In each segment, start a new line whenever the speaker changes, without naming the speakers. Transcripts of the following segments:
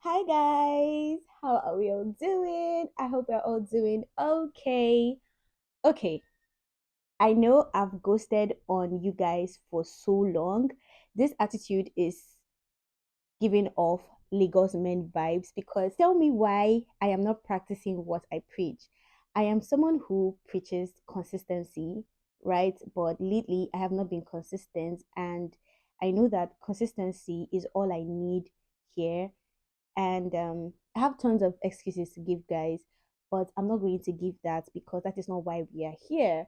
Hi guys, how are we all doing? I hope we're all doing okay. Okay, I know I've ghosted on you guys for so long. This attitude is giving off Lagos men vibes because tell me why I am not practicing what I preach. I am someone who preaches consistency, right? But lately I have not been consistent, and I know that consistency is all I need here. And I have tons of excuses to give, guys, but I'm not going to give that because that is not why we are here.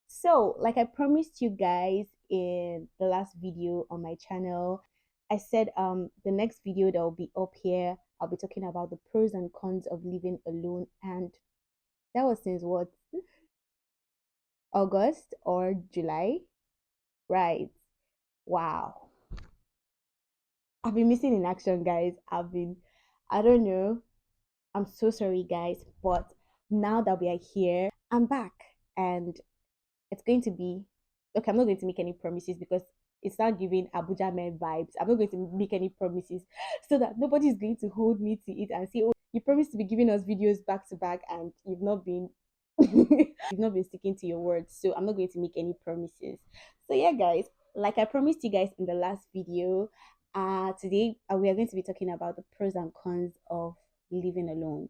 So, like I promised you guys in the last video on my channel, I said the next video that will be up here, I'll be talking about the pros and cons of living alone. And that was since what, August or July? Right. Wow. I've been missing in action, guys. I don't know, I'm so sorry, guys, but now that we are here, I'm back, and it's going to be okay. I'm not going to make any promises because it's not giving Abuja men vibes. I'm not going to make any promises so that nobody is going to hold me to it and say, "Oh, you promised to be giving us videos back to back, and you've not been." You've not been sticking to your words, so I'm not going to make any promises. So yeah, guys, like I promised you guys in the last video, today we are going to be talking about the pros and cons of living alone.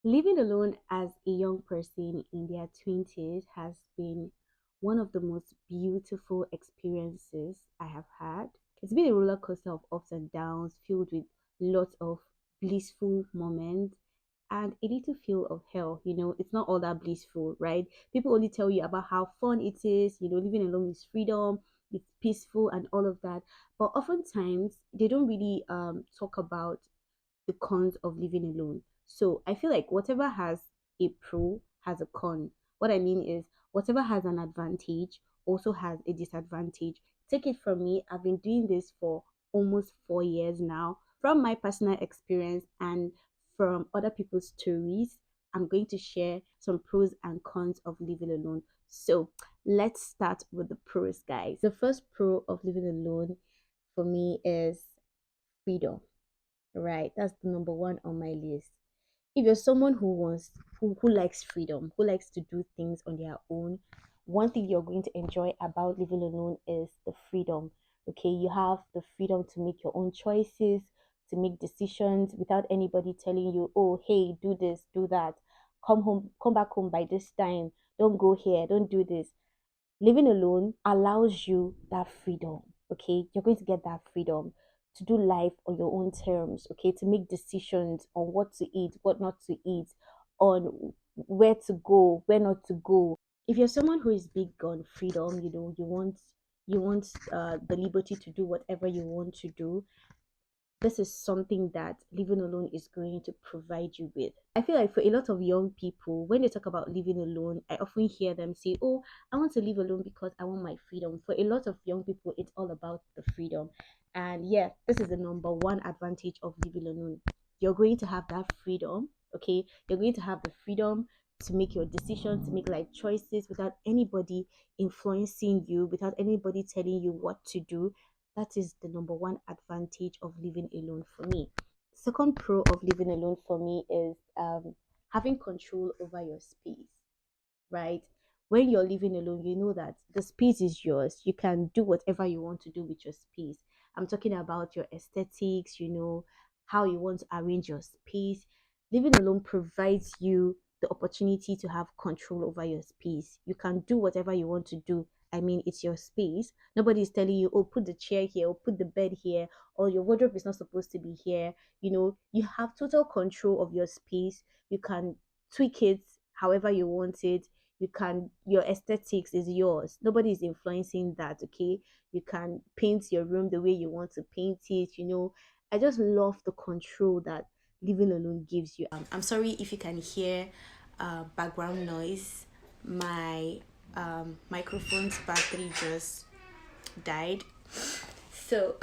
Living alone as a young person in their 20s has been one of the most beautiful experiences I have had. It's been a roller coaster of ups and downs, filled with lots of blissful moments and a little feel of hell. It's not all that blissful, right? People only tell you about how fun it is, living alone is freedom, it's peaceful, and all of that. But oftentimes, they don't really talk about the cons of living alone. So I feel like whatever has a pro has a con. What I mean is, whatever has an advantage also has a disadvantage. Take it from me, I've been doing this for almost 4 years now. From my personal experience and from other people's stories, I'm going to share some pros and cons of living alone. So let's start with the pros, guys. The first pro of living alone for me is freedom. Right, that's the number one on my list. If you're someone who likes freedom, who likes to do things on their own, one thing you're going to enjoy about living alone is the freedom. Okay, you have the freedom to make your own choices, to make decisions without anybody telling you, oh, hey, do this, do that, come back home by this time, don't go here, don't do this. Living alone allows you that freedom. Okay, you're going to get that freedom to do life on your own terms. Okay, to make decisions on what to eat, what not to eat, on where to go, where not to go. If you're someone who is big on freedom, you want the liberty to do whatever you want to do, this is something that living alone is going to provide you with. I feel like for a lot of young people, when they talk about living alone, I often hear them say, oh, I want to live alone because I want my freedom. For a lot of young people, it's all about the freedom. And yeah, this is the number one advantage of living alone. You're going to have that freedom, okay? You're going to have the freedom to make your decisions, to make life choices without anybody influencing you, without anybody telling you what to do. That is the number one advantage of living alone for me. Second pro of living alone for me is having control over your space, right? When you're living alone, you know that the space is yours. You can do whatever you want to do with your space. I'm talking about your aesthetics, how you want to arrange your space. Living alone provides you the opportunity to have control over your space. You can do whatever you want to do. I mean, it's your space. Nobody is telling you, oh, put the chair here, or put the bed here, or your wardrobe is not supposed to be here. You have total control of your space. You can tweak it however you want it. Your aesthetics is yours. Nobody is influencing that. Okay, you can paint your room the way you want to paint it. I just love the control that living alone gives you. I'm sorry if you can hear background noise. My microphone's battery just died. So,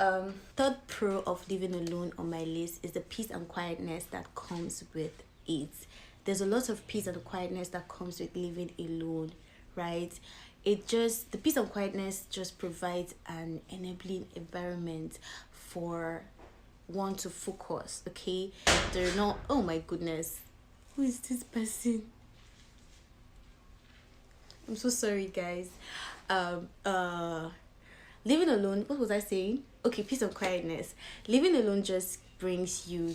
third pro of living alone on my list is the peace and quietness that comes with it. There's a lot of peace and quietness that comes with living alone, right? The peace and quietness just provides an enabling environment for want to focus, okay? They're not, oh my goodness, who is this person? I'm so sorry, guys. Um, uh, Living alone, what was I saying? Okay, peace and quietness. Living alone just brings you,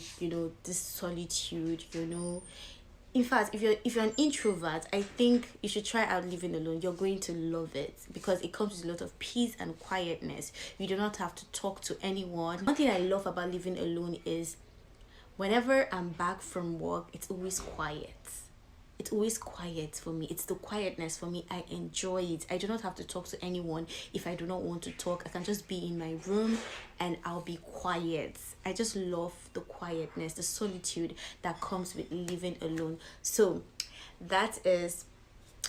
this solitude, In fact, if you're an introvert, I think you should try out living alone. You're going to love it because it comes with a lot of peace and quietness. You do not have to talk to anyone. One thing I love about living alone is whenever I'm back from work, it's always quiet. It's always quiet for me. It's the quietness for me. I enjoy it. I do not have to talk to anyone. If I do not want to talk, I can just be in my room and I'll be quiet. I just love the quietness, the solitude that comes with living alone. So that is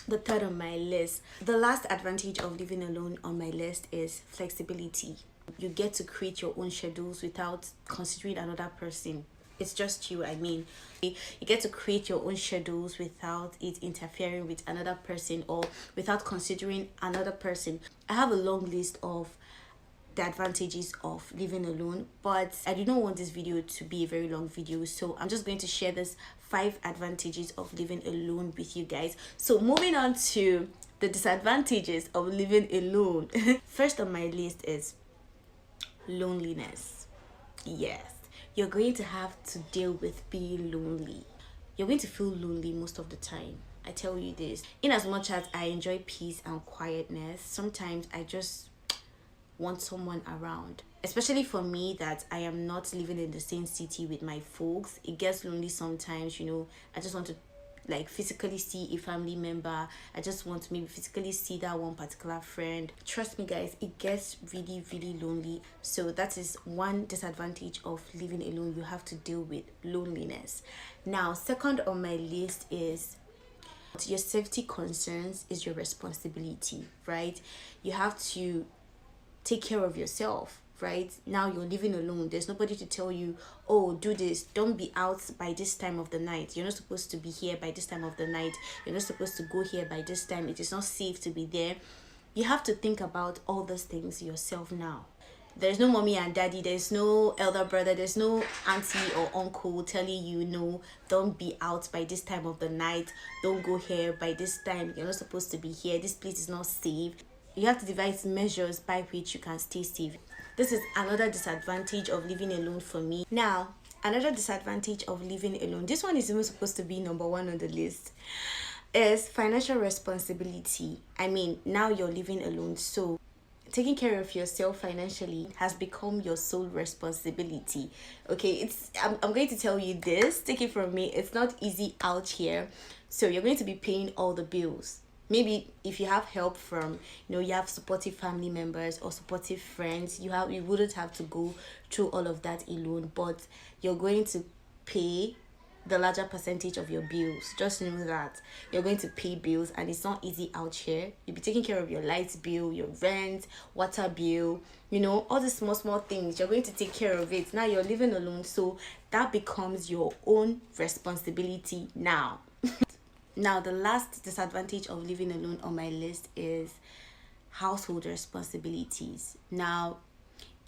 the third on my list. The last advantage of living alone on my list is flexibility. You get to create your own schedules without considering another person. It's just you. You get to create your own schedules without it interfering with another person or without considering another person. I have a long list of the advantages of living alone, but I do not want this video to be a very long video, so I'm just going to share this 5 advantages of living alone with you guys. So moving on to the disadvantages of living alone. First on my list is loneliness. Yes, you're going to have to deal with being lonely. You're going to feel lonely most of the time. I tell you this. In as much as I enjoy peace and quietness, sometimes I just want someone around. Especially for me that I am not living in the same city with my folks. It gets lonely sometimes, I just want to physically see a family member. I just want to maybe physically see that one particular friend. Trust me guys, it gets really, really lonely. So that is one disadvantage of living alone. You have to deal with loneliness. Now, second on my list is your safety concerns is your responsibility, right? You have to take care of yourself. Right now you're living alone, there's nobody to tell you, oh, do this, don't be out by this time of the night, you're not supposed to be here by this time of the night, you're not supposed to go here by this time, it is not safe to be there. You have to think about all those things yourself now. There's no mommy and daddy, there's no elder brother, there's no auntie or uncle telling you, no, don't be out by this time of the night, don't go here by this time, you're not supposed to be here, this place is not safe. You have to devise measures by which you can stay safe. This is another disadvantage of living alone for me. Now, another disadvantage of living alone, this one is even supposed to be number 1 on the list, is financial responsibility. Now you're living alone, so taking care of yourself financially has become your sole responsibility. Okay, I'm going to tell you this, take it from me, it's not easy out here. So you're going to be paying all the bills. Maybe if you have help from, you have supportive family members or supportive friends, you wouldn't have to go through all of that alone, but you're going to pay the larger percentage of your bills. Just know that you're going to pay bills and it's not easy out here. You'll be taking care of your light bill, your rent, water bill, all the small things. You're going to take care of it. Now you're living alone, so that becomes your own responsibility now. Now, the last disadvantage of living alone on my list is household responsibilities. Now,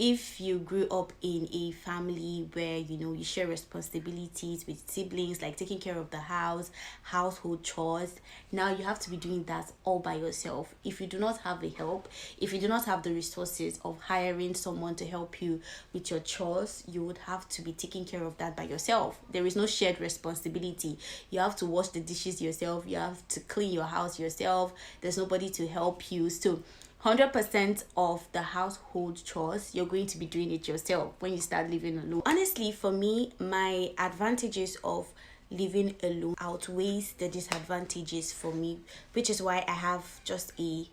if you grew up in a family where you share responsibilities with siblings, like taking care of the house, household chores, now you have to be doing that all by yourself. If you do not have the help, if you do not have the resources of hiring someone to help you with your chores, you would have to be taking care of that by yourself. There is no shared responsibility. You have to wash the dishes yourself, you have to clean your house yourself, there's nobody to help you. So 100% of the household chores, you're going to be doing it yourself when you start living alone. Honestly, for me, my advantages of living alone outweighs the disadvantages for me, which is why I have just a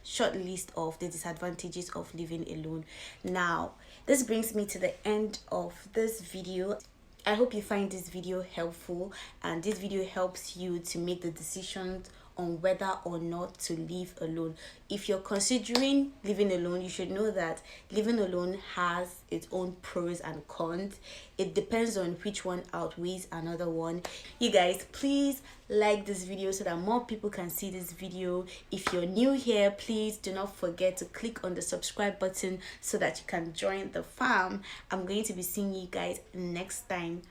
short list of the disadvantages of living alone. Now, this brings me to the end of this video. I hope you find this video helpful and this video helps you to make the decisions on whether or not to live alone. If you're considering living alone, you should know that living alone has its own pros and cons. It depends on which one outweighs another one. You guys, please like this video so that more people can see this video. If you're new here, please do not forget to click on the subscribe button so that you can join the fam. I'm going to be seeing you guys next time.